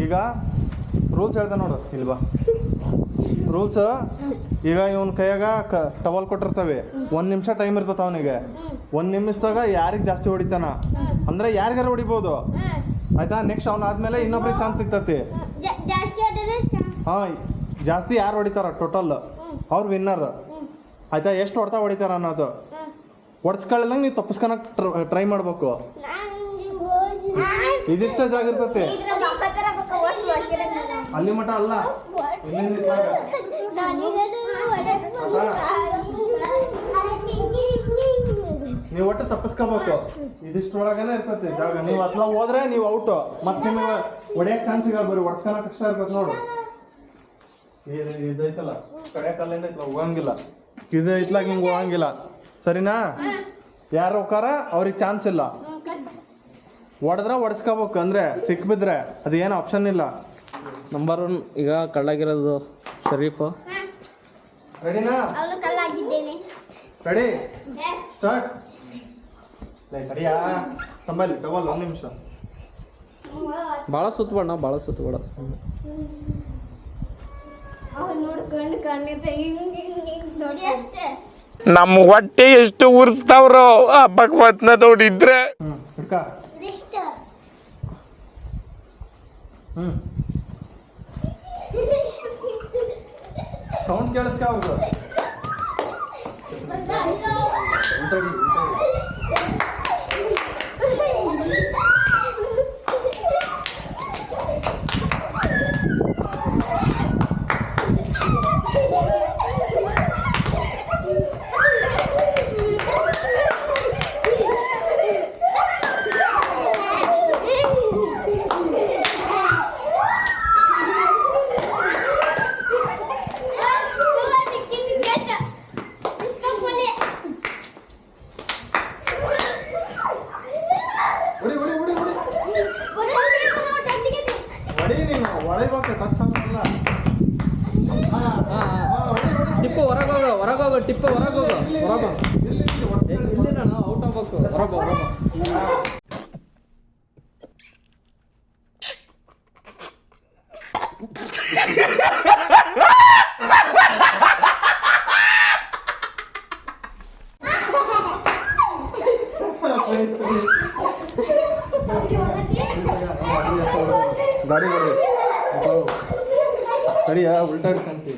ಈಗ ರೂಲ್ಸ್ ಹೇಳ್ದೆ ನೋಡು ಇಲ್ವಾ ರೂಲ್ಸ್. ಈಗ ಇವನ್ ಕೈಯಾಗ ಟವಲ್ ಕೊಟ್ಟಿರ್ತವೆ, 1 ನಿಮಿಷ ಟೈಮ್ ಇರ್ತದ ಅವನಿಗೆ. 1 ನಿಮಿಷದಾಗ ಯಾರಿಗೆ ಜಾಸ್ತಿ ಹೊಡಿತಾನ ಅಂದ್ರೆ ಯಾರಿಗಾರ ಹೊಡಿಬೋದು ಆಯ್ತಾ. ನೆಕ್ಸ್ಟ್ ಅವ್ನ ಆದ್ಮೇಲೆ ಇನ್ನೊಬ್ರಿಗೆ ಚಾನ್ಸ್ ಸಿಗ್ತತಿ. ಹಾಂ, ಜಾಸ್ತಿ ಯಾರು ಹೊಡಿತಾರ ಟೋಟಲ್ ಅವ್ರು ವಿನ್ನರ್ ಆಯ್ತಾ. ಎಷ್ಟು ಹೊಡಿತಾರ ಅನ್ನೋದು ಹೊಡ್ಸ್ಕೊಳ್ಳಂಗೆ ನೀವು ತಪ್ಪಿಸ್ಕೊಳಕ್ ಟ್ರೈ ಮಾಡ್ಬೇಕು. ಇದಿಷ್ಟ ಜಾಗ ಇರ್ತತಿ ಅಲ್ಲಿ ಮಠ ಅಲ್ಲ. ನೀವು ಒಟ್ಟು ತಪ್ಪಿಸ್ಕೋಬೇಕು. ಇದಿಷ್ಟೊಳಗನೆ ಇರ್ತತಿ ಜಾಗ. ನೀವು ಅತ್ಲ ಹೋದ್ರೆ ನೀವು ಔಟ್. ಮತ್ತೆ ನಿಮಗೆ ಹೊಡೆಯಕ್ ಚಾನ್ಸ್ ಸಿಗಲ್ಲ, ಬರೀ ಹೊಡ್ಸ್ಕೊಳಕ್ ಕಷ್ಟ ಇರ್ತದೆ ನೋಡು. ಇದೈತಲ್ಲ ಕಡೆ ಕಲ್ಲಿಂದ ಐತ್ಲ ಹೋಗಂಗಿಲ್ಲ, ಇದು ಐತ್ಲಾಗ ಹಿಂಗೆ ಹೋಗಂಗಿಲ್ಲ ಸರಿನಾ. ಯಾರು ಹೋಗಾರ ಅವ್ರಿಗೆ ಚಾನ್ಸ್ ಇಲ್ಲ. ಹೊಡೆದ್ರೆ ಹೊಡ್ಸ್ಕೋಬೇಕು, ಅಂದ್ರೆ ಸಿಕ್ಬಿದ್ರೆ ಅದೇನು ಆಪ್ಷನ್ ಇಲ್ಲ. ನಂಬರ್ 1 ಈಗ ಕಳ್ಳಾಗಿರೋದು ಶರೀಫ್. ರೆಡಿನಾ? Ready start. ಕಡಿಯಾ ಸಂಬಾಲಿ ಡಬಲ್ 1 ನಿಮಿಷ. ಭಾಳ ಸುತ್ತಬೇಡ, ಭಾಳ ಸುತ್ತಬೇಡ. ನಮ್ಮ ಹೊಟ್ಟೆ ಎಷ್ಟು ಉರ್ಸ್ತಾವ್ರೋ ಆ ಭಗವತ್ನ ನೋಡಿದ್ರೆ. ಸೌಂಡ್ ಕೇಳಿಸ್ಕ ಅವ್ರದ್ದು. ಟಿಪ್ಪು ಹೊರಗೋಗು ಟಿಪ್ಪು ಹೊರಗೋಗು ಇಲ್ಲಿ ನಾನು ಔಟ್ ಆಗ್ಬೇಕು. ಹೊರಗೋ ಗಾಡಿ ಕಡಿಯ ಉಲ್ಟಾ ಇಡ್ಕಂತಿ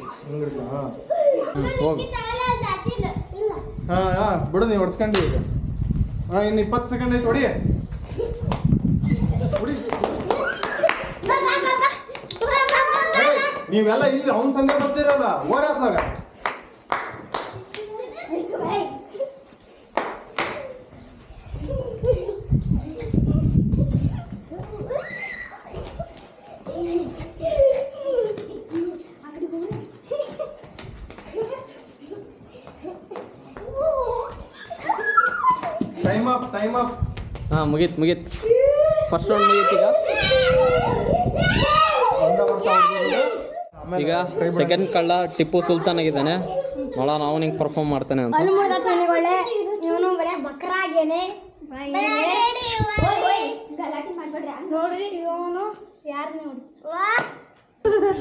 ಹೋಗಿ. ಹಾಂ ಬಿಡು, ನೀವು ಹೊಡ್ಸ್ಕೊಂಡು ಈಗ. ಇನ್ನು 20 ಸೆಕೆಂಡ್ ಐತೆ. ಹೊಡಿ ನೀವೆಲ್ಲ ಇಲ್ಲಿ ಅವ್ನ ಸಂದೆ ಬರ್ತಿರಲ್ಲ ಓರಾತ್ಲಾಗ. Time up. ಹಾಂ, ಮುಗೀತು. ಫಸ್ಟ್ ರೌಂಡ್ ಮುಗೀತು. ಈಗ ಸೆಕೆಂಡ್ ಕಳ್ಳ ಟಿಪ್ಪು ಸುಲ್ತಾನ್ ಆಗಿದ್ದಾನೆ. ನೋಡ ನಾವು ನಿಂಗೆ ಪರ್ಫಾರ್ಮ್ ಮಾಡ್ತಾನೆ ಅಂತ.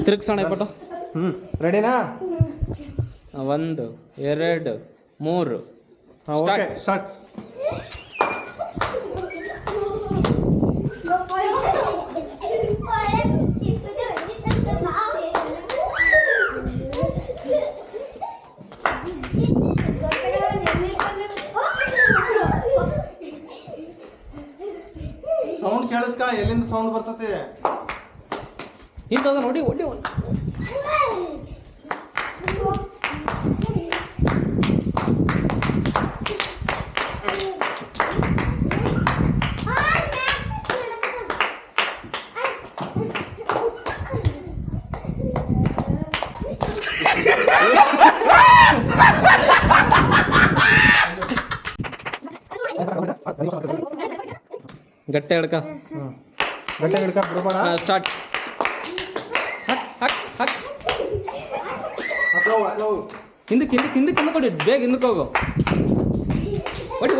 ತಿರುಗ್ಸೋಣ ಪಟ್ಟು. ರೆಡಿನಾ? 1 2 3 ಸ್ಟಾರ್ಟ್. ಸೌಂಡ್ ಕೇಳಿಸ್ಕ, ಎಲ್ಲಿಂದ ಸೌಂಡ್ ಬರ್ತತೆ? ಇಂಥದ ನೋಡಿ ಒಡ್ಡಿ. ಗಟ್ಟೆ ಹಿಡ್ಕ ಬಿಡಬೇಡ. ಸ್ಟಾರ್ಟ್. ಹಿಂದಕ್ಕೆ ಕೊಡಿ, ಬೇಗ ಹಿಂದಕ್ಕೆ ಹೋಗು. ಹೊಡಿ.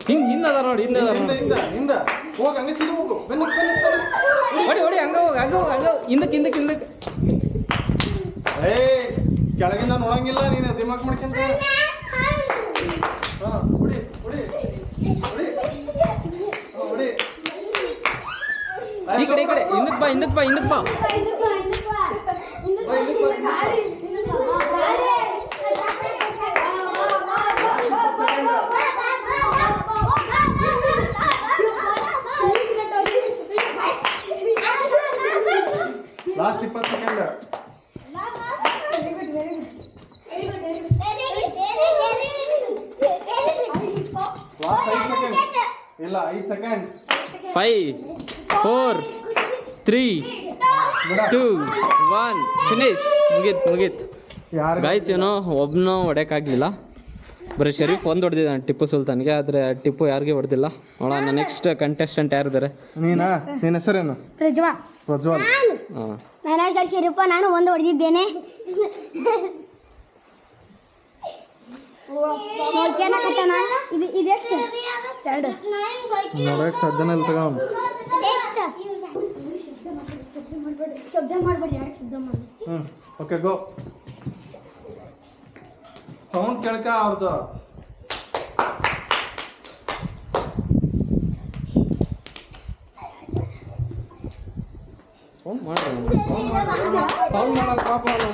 ಹಿಂದೆ ಅದ ನೋಡಿ, ಹಿಂದೆ ಅದ ಹಿಂದ ನೋಡಿ. ಹಿಂದ ಹಿಂದ ಹೋಗಿ ಹಂಗೆ ಸಿಗಿ ಹೋಗು ಬೆನ್ನ ಹೊಡಿ ಹೊಡಿ, ಹಂಗ ಹೋಗಿ ಹಂಗ ಹೋಗಿ ಹಂಗ ಹಿಂದಕ್ಕೆ ಹಿಂದಕ್ಕೆ ಹಿಂದಕ್ಕೆ. ಏಯ್ ಕೆಳಗಿಂದ ನೋಡಂಗಿಲ್ಲ ನೀನು ದಿಮಾಕ್ ಮಾಡ್ಕೊಂತ. ಹಾ ಹೊಡಿ ಹೊಡಿ ಹೊಡಿ ಹೊಡಿ. ಈ ಕಡೆ ಹಿಂದಕ್ಕೆ ಬಾ, ಹಿಂದಕ್ಕೆ ಬಾ, ಹಿಂದಕ್ಕೆ ಬಾ. Last 20 second. Last 5 second. ಇಲ್ಲ 5 ಸೆಕೆಂಡ್. 5 4 3 2 1 ಫಿನಿಶ್. ಮುಗೀತು. ಯಾರು ಗೈಸ್ ಏನೋ ಒಬ್ಬನು ಹೊಡೆಯೋಕ್ಕಾಗಲಿಲ್ಲ, ಬರೀ ಶರೀಫ್ ಒಂದು ಹೊಡೆದಿದ್ದಾನೆ ಟಿಪ್ಪು ಸುಲ್ತಾನ್ಗೆ, ಆದರೆ ಟಿಪ್ಪು ಯಾರಿಗೆ ಹೊಡೆದಿಲ್ಲ. ನೋಡೋಣ ನೆಕ್ಸ್ಟ್ ಕಂಟೆಸ್ಟೆಂಟ್ ಯಾರಿದ್ದಾರೆ. ನೀನಾ? ನಿನ್ನ ಹೆಸರೇನು? ಪ್ರಜ್ವಲ್. ಪ್ರಜ್ವಲ್. ಹಾಂ, ನನ್ನ ಹೆಸರು ಶಿರಪ್ಪ, ನಾನು ಒಂದು ಹೊಡೆದಿದ್ದೇನೆ. ನೋಡ್ಕೇನಕತ್ತಾನ. ಇದೆಷ್ಟು? 2. ನೋಡಕ್ಕೆ ಸಾಧ್ಯನೇ ಇಲ್ಲ ತಗೋ ಅವ್ನು. ಶಬ್ದ ಮಾಡಬೇಡಿ, ಯಾರು ಶಬ್ದ ಮಾಡಿ. Okay go. ಸೌಂಡ್ ಕೇಳ್ಕ ಅವ್ರದ್ದು. ಫೋನ್ ಮಾಡ್ರಿ, ಫೋನ್ ಮಾಡೋದು ಪಾಪ ಅವ್ನು.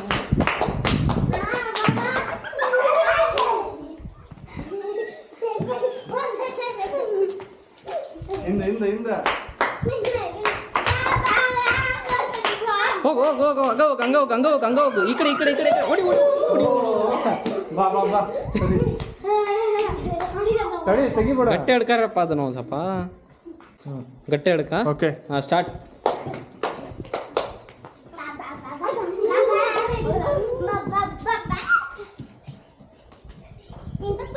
ಹಿಂದ ಹಿಂದ ಹಿಂದ ಹೋಗು ಹೋಗು ಹೋಗು, ಹಂಗ ಹೋಗು. ಈ ಕಡೆ ಹೊಡಿ. ಬಾ ಬಾ ಬಾ. ಸರಿ ತಡಿ ತೆಗಿಬೇಡ. ಗಟ್ಟಿ ಹಿಡ್ಕಾರಪ್ಪ ಅದನ್ನು ಒಂದು ಸ್ವಲ್ಪ ಗಟ್ಟಿ ಹಿಡ್ಕ. ಓಕೆ ಹಾಂ, ಸ್ಟಾರ್ಟ್.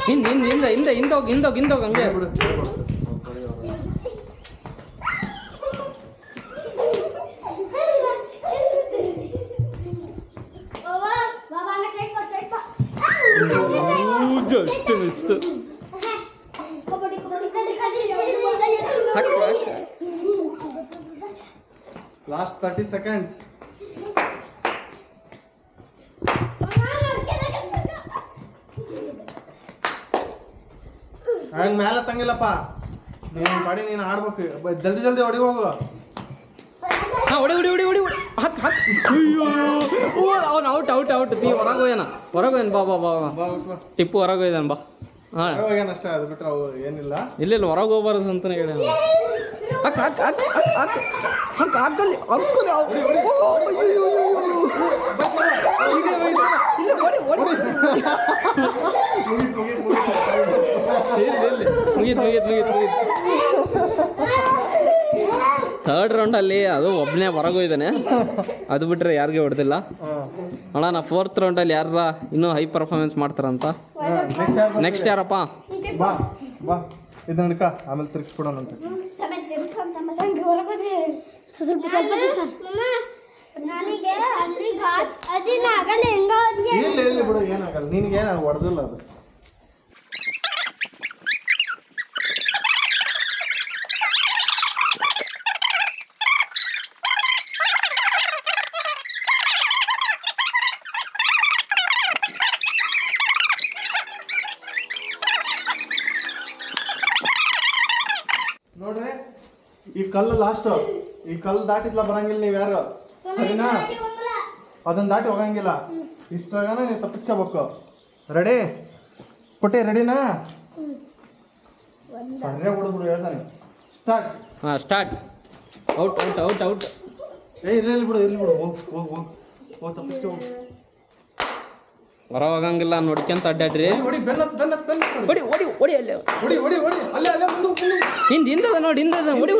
ಹಿಂದೆ ಹೋಗಿ ಹಂಗೆ. ಬಿಡು. Just miss. Last 30 seconds. ಹಂಗೆ ಮೇಲೆ ತಂಗಿಲ್ಲಪ್ಪ, ನೀನು ಮಾಡಿ ನೀನು ಆಡ್ಬೇಕು. ಜಲ್ದಿ ಹೊಡಿ ಹೋಗು. ಹಾಂ, ಹೊಡಿ. ಹಾಕ್. ಅಯ್ಯೋ, ಅವ್ನು ಔಟ್. ತೀ ಹೊರಗೆ ಹೋಗ್ಯಾನ. ಬಾ ಬಾ ಬಿಟ್ಟು ಟಿಪ್ಪು ಹೊರಗೆ ಹೋಯ್ದಾನ ಬಾ. ಹಾಂ, ಹೋಗ್ಯಾನ ಅಷ್ಟೇ, ಅದು ಬಿಟ್ರೆ ಅವು ಏನಿಲ್ಲ. ಇಲ್ಲ ಹೊರಗೆ ಹೋಗ್ಬಾರ್ದು ಅಂತಾನೆ ಹೇಳ. ಹಾಕಲ್ಲಿ ಮುಗೀತು. ಥರ್ಡ್ ರೌಂಡಲ್ಲಿ ಅದು ಒಬ್ಬನೇ ಹೊರಗೆ ಹೋಯ್ದಾನೆ, ಅದು ಬಿಟ್ಟರೆ ಯಾರಿಗೆ ಹೊಡೆದಿಲ್ಲ. ನೋಡೋಣ 4th ರೌಂಡಲ್ಲಿ ಯಾರ ಇನ್ನೂ ಹೈ ಪರ್ಫಾರ್ಮೆನ್ಸ್ ಮಾಡ್ತಾರಂತ. ನೆಕ್ಸ್ಟ್ ಯಾರಪ್ಪ? ಬಾ ಬಾ, ಇದು ನಡ್ಕ, ಆಮೇಲೆ ತಿರ್ಗಿಸ್ಬಿಡೋಣ ಅಂತ. ನನಗೆ ಅಲ್ಲಿ ಅದಿನ ಆಗಲ್ಲ, ಹೆಂಗ ಇರ್ಲಿ ಬಿಡು, ಏನಾಗಲ್ಲ. ನಿನ್ಗೇನು ಹೊಡೆದಿಲ್ಲ ಅದು. ನೋಡ್ರಿ, ಈ ಕಲ್ಲು ಲಾಸ್ಟ್. ಈ ಕಲ್ಲು ದಾಟಿದ್ಲ ಬರಂಗಿಲ್ಲ ನೀವು ಯಾರು, ಸರಿನಾ? ಅದನ್ನ ದಾಟಿ ಹೋಗಂಗಿಲ್ಲ. ಇಷ್ಟಾಗನ ನೀವು ತಪ್ಪಿಸ್ಕೋಬೇಕು. ರೆಡಿ ಪುಟ್ಟಿ? ರೆಡಿನಾ? ಸರಿಯಾಗಿ ಹೊಡೆದ್ಬಿಡು, ಹೇಳ್ತಾನೆ. ಸ್ಟಾರ್ಟ್. ಹಾಂ, ಸ್ಟಾರ್ಟ್. ಔಟ್. ಇರ್ಲಿ ಬಿಡು. ಹೋಗ್ ತಪ್ಪಿಸ್ಕೊ. ಹೊರ ಹೋಗಂಗಿಲ್ಲ, ನೋಡ್ಕೊಂತ ಅಡ್ಡಾಡ್ರಿ. ಹೊಡಿ ಬೆನ್ನ ಹೊಡಿ ಅಲ್ಲೇ. ಹೊಡಿ ಅಲ್ಲೇ ಮುಂದೆ. ಹಿಂದೆ ಅದ ನೋಡಿ, ಹಿಂದೆ ಅದ. ಹೊಡಿ.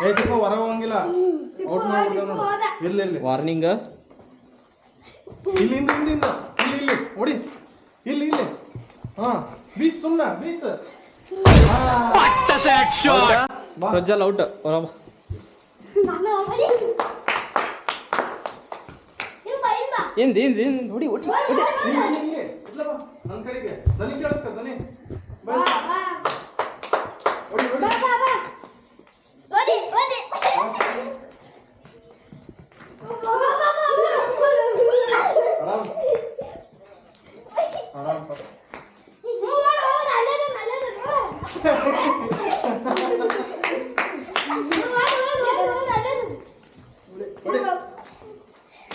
ಹೊಡಿ ತುಂಬ ಹೊರ ಹೋಗಂಗಿಲ್ಲ. ಔಟ್ ಮಾಡ್ಬಿಡ್ತಾವ ನೋಡಿ. ಇರ್ಲಿ ವಾರ್ನಿಂಗ್. ಇಲ್ಲಿ ಹೊಡಿ. ಇಲ್ಲಿ ಹಾ, ಬೀಸ್ ಸುಮ್ಮನೆ ಬೀಸ್. ಪ್ರಜ್ವಲ್ ಔಟ್. ಹಿಂದ್ ಹೊಡಿ ಹೊಡಿ ಹೊಡಿ. ಇಲ್ಲ ಬಾ ನನ್ನ ಕಡೆಗೆ ದನಿ ಕೇಳಿಸ್ಕ ದನಿ ಬಾ ಹೊಡಿ ಹೊಡಿ ಓದಿ ಓದಿ ಆರಾಮ್ ಆರಾಮ್ ಪಾ.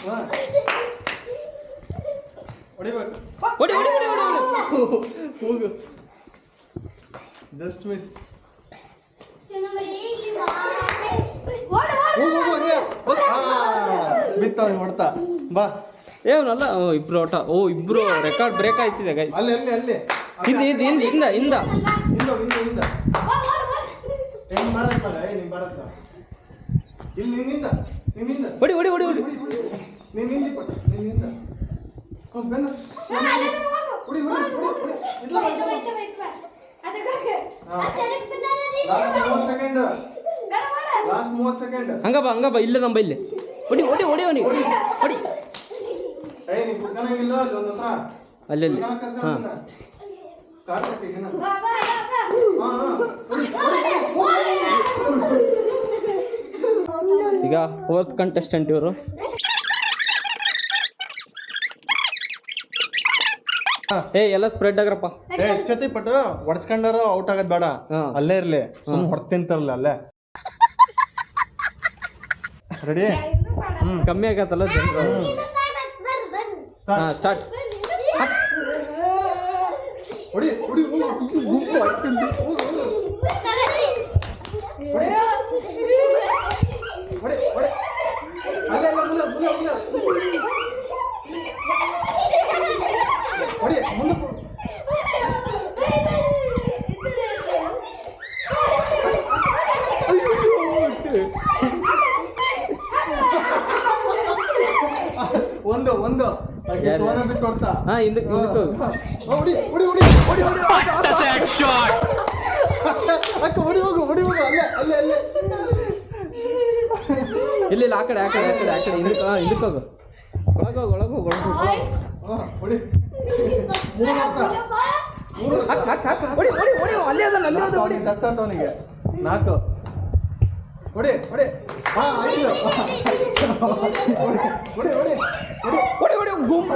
ಹಾ. ಹೊಡಿಬೇಕು ಹೊಡಿ ಹೊಡಿ ಹೊಡಿ ಹೊಡಿ ಹೋಗು ಜಸ್ಟ್ ಮಿಸ್ ಬಿತ್ತವ ಹೊಡ್ತಾ ಬಾ ಏನಲ್ಲ ಇಬ್ರು ಓಟ ಇಬ್ರು ರೆಕಾರ್ಡ್ ಬ್ರೇಕ್ ಆಯ್ತಿದೆ ಗೈಸ್. ಅಲ್ಲಿ ಅಲ್ಲಿ ಅಲ್ಲಿ ಹಿಂದ ಹಿಂದ ಹಿಂದ ಹಿಂದ ಹಿಂದ ಹಿಂದ ಹಿಂದ ಹೆಂಗ್ ಮಾಡತ್ತಲ್ಲ ನೀನ್ ಬರತ್ತ ಇಲ್ಲಿ ನಿನ್ನಿಂದ ನಿನ್ನಿಂದ ಹೊಡಿ ಹೊಡಿ ಹೊಡಿ ಹೊಡಿ. ನೀನ್ ನಿಂದಿ ಪಟ್ಟ ನಿನ್ನಿಂದ ಬೆನ್ನ ಹೊಡಿ ಹೊಡಿ ಹೊಡಿ ಹೊಡಿ ಇಲ್ಲ ಲಾಸ್ಟ್ 30 ಸೆಕೆಂಡ್ ಹಂಗ ಬಾ ಇಲ್ಲೇ ನಂಬ ಇಲ್ಲೇ ಹೊಡಿ ಹೊಡಿ ಹೊಡಿ ಹೊಡಿ ಹೊಡಿ. ಏ ನೀ ಕುತ್ಕನಂಗಿಲ್ಲ ಅಲ್ಲಿ ಒಂದು ಹತ್ರ ಅಲ್ಲಿ ಅಲ್ಲಿ ಹಾಂ ಕಾರ್ ಕಟ್ಟಿದ್ದೀನ ಈಗ 4th ಕಂಟೆಸ್ಟೆಂಟ್ ಇವರು. ಎಲ್ಲ ಸ್ಪ್ರೆಡ್ ಆಗ್ರಪ್ಪ. ಏ ಎಚ್ಚತಿ ಪಟ್ಟು ಹೊಡ್ಸ್ಕೊಂಡಾರ ಔಟ್ ಆಗದ್ ಬೇಡ ಹಾ. ಅಲ್ಲೇ ಇರ್ಲಿ ಸುಮ್ ಹೊಡ್ತಿಂತಾರಲ್ಲ ಅಲ್ಲೇ ರೆಡಿ ಕಮ್ಮಿ ಆಗತ್ತಲ್ಲ ಜನರು. ಹಾಂ ಸ್ಟಾರ್ಟ್. ಹೊಡಿ ಹೊಡಿ ಹೊಡಿ ಹೊಡಿ ಅಲ್ಲೇ ಅಲ್ಲ ಮುಲ್ಲ ಮುಲ್ಲ ಮುಲ್ಲ ಹೊಡಿ ಮುಂದೆ ಒಂದು ಒಂದು ಸೋನ ಬಿಟ್ಟು ಕೊಡ್ತಾ ಹಾಂ ಹಿಂದಕ್ಕೆ ಹಿಂದಕ್ಕೆ ಹೋಗು. ಹೊಡಿ ಹೊಡಿ ಹೊಡಿ ಹೊಡಿ ಹೊಡಿ ಅಕ್ಕ ಹೊಡಿ ಹೋಗು ಅಲ್ಲೇ ಅಲ್ಲೇ ಅಲ್ಲೇ ಇಲ್ಲ ಆ ಕಡೆ ಹಿಂದಕ್ಕೆ ಹಿಂದಕ್ಕೆ ಹೋಗು. ಒಳಗೋಗು ಹೊಡಿ ಮೂರು ಮಾಡ್ತಾ ಮೂರು ಹೊಡಿ ಹೊಡಿ ಹೊಡಿ ಅಲ್ಲೇ ಅದಲ್ಲ ಅಲ್ಲೇ ಅದ ಹೊಡಿ. ಟಚ್ ಆತ ಅವನಿಗೆ 4 ಹೊಡಿ ಹೊಡಿ ಹಾ 5 ಹೊಡಿ ಹೊಡಿ ಹೊಡಿ ಹೊಡಿ ಹೊಡಿ ಗುಂಪು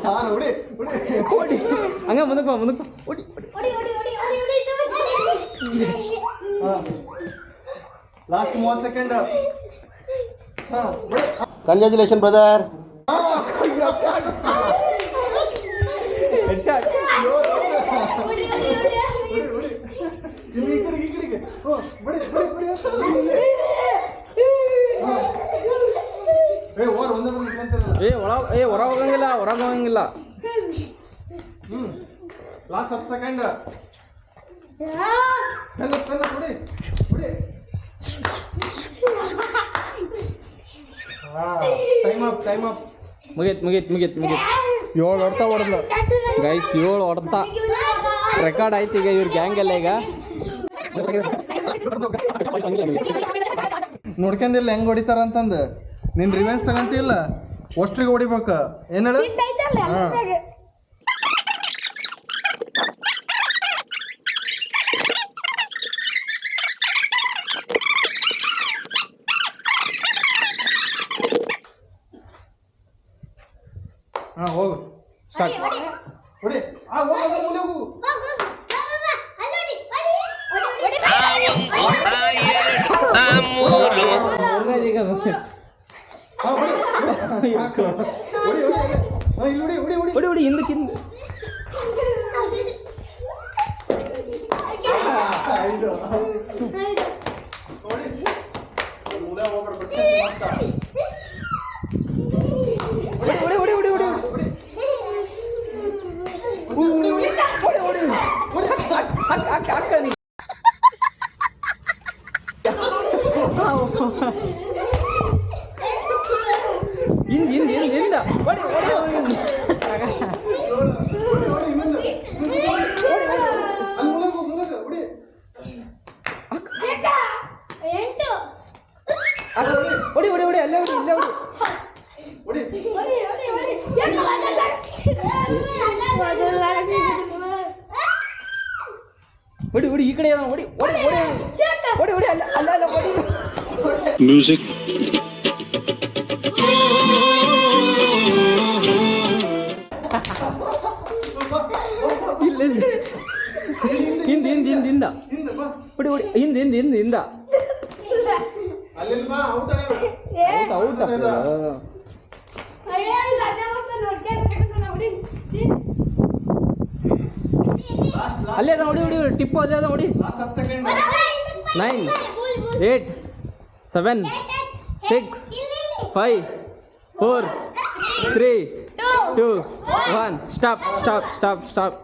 ಹಾ ಹೊಡಿ ಹೊಡಿ ಹೊಡಿ ಹಂಗ ಮುಂದಕ್ಕೆ ಬಾ ಹೊಡಿ ಲಾಸ್ಟ್ 30 ಸೆಕೆಂಡ್ ಹಾ ಹೊಡಿ ಕಂಗ್ರ್ಯಾಚುಲೇಷನ್ ಬ್ರದರ್. Head shot. ಹೊಡಿ ಹೊಡಿ ಇಲ್ಲಿ ಈ ಕಡೆಗೆ ಹೊಡಿ ಏ ಓರ್ ಒಂದೇ ಬಂದು ನಿಂತಂತಾರಲ್ಲ ಹೊರ ಹೋಗಂಗಿಲ್ಲ. ಲಾಸ್ಟ್ 10 ಸೆಕೆಂಡ್ ಪೆನ್ನ ಹೊಡಿ ಹೊಡಿ ಟೈಮ್ ಅಪ್ ಮುಗೀತ್ 7 ಹೊಡ್ತಾ ಹೊಡೆದ್ಲು ಗೈಸ್ 7 ಹೊಡ್ತಾ ರೆಕಾರ್ಡ್ ಆಯ್ತು. ಈಗ ಇವ್ರ ಗ್ಯಾಂಗ್ ಎಲ್ಲ ಈಗ ನೋಡ್ಕೊಂಡಿಲ್ಲ ಹೆಂಗ್ ಹೊಡಿತಾರ ಅಂತಂದು ನಿನ್ ರಿವೆನ್ಸ್ ತಗಂತಿಲ್ಲ ಅಷ್ಟ್ರಿಗೆ ಹೊಡಿಬೇಕು ಏನ್ ಹೇಳು ಹಾ. ಹಾ ಹೋಗು ಸ್ಟಾರ್ಟ್ ಹೊಡಿ ಹೋಗು ಈಗ ಹಾ ಹೊಡಿ ಇಲ್ಲಿ ಹೊಡಿ ಹಿಂದಕ್ಕೆ ಐದು ಹೊಡಿ ಮೂಲ ಹೋಗ್ಬಾರ್ದು ಬಿಡ್ಸ್ಕೊಂತೀನಿ ಮತ್ತೆ. ಹೊಡಿ ಅಲ್ಲೇ ಹೊಡಿ ಇಲ್ಲೇ ಹೊಡಿ ಹೊಡಿ ಹೊಡಿ ಹೊಡಿ ಈ ಕಡೆ ಹೊಡಿ ಹೊಡಿ ಹೊಡಿ ಹೊಡಿ ಹೊಡಿ ಅಲ್ಲ ಅಲ್ಲ ಅಲ್ಲ ಹೊಡಿ Music. ಇಲ್ಲ ಹಿಂದ ಹಿಂದ ಹಿಂದ ಹಿಂದ ಹೊಡಿ ಹೊಡಿ ಹಿಂದ ಹಿಂದ ಹಿಂದ ಹಿಂದ ಅಲ್ಲಿ ಬಾ ಔಟ್ ಔಟ್ ಅಲ್ಲೇ ಅದ ಹೊಡಿ ಹೊಡಿ ಟಿಪ್ಪು ಅಲ್ಲೇ ಅದ ಹೊಡಿ last 10 second 9 8 7 6 5 4 3 2 1 stop stop stop stop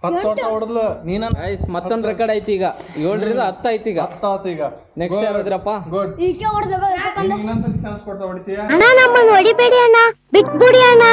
10 ಓಟ ಹೊಡೆದ್ಲು ನೀನ ಗೈಸ್ ಮತ್ತೊಂದು ರೆಕಾರ್ಡ್ ಐತಿ ಈಗ 7ರಿಂದ 10 ಐತಿ ಈಗ 10 ಆತ ಈಗ ನೆಕ್ಸ್ಟ್ ಯಾರಾದ್ರಪ್ಪ ಗುಡ್ ಈಕೆ ಹೊಡೆದಾಗ ಇನ್ನೊಂದ್ಸತಿ ಚಾನ್ಸ್ ಕೊಡ್ತಾ ಹೊಡಿತೀಯಾ ಅಣ್ಣ ನಮ್ಮನ್ನು ಹೊಡಿಬೇಡಿ ಅಣ್ಣ ಬಿಟ್ಬಿಡಿ ಅಣ್ಣ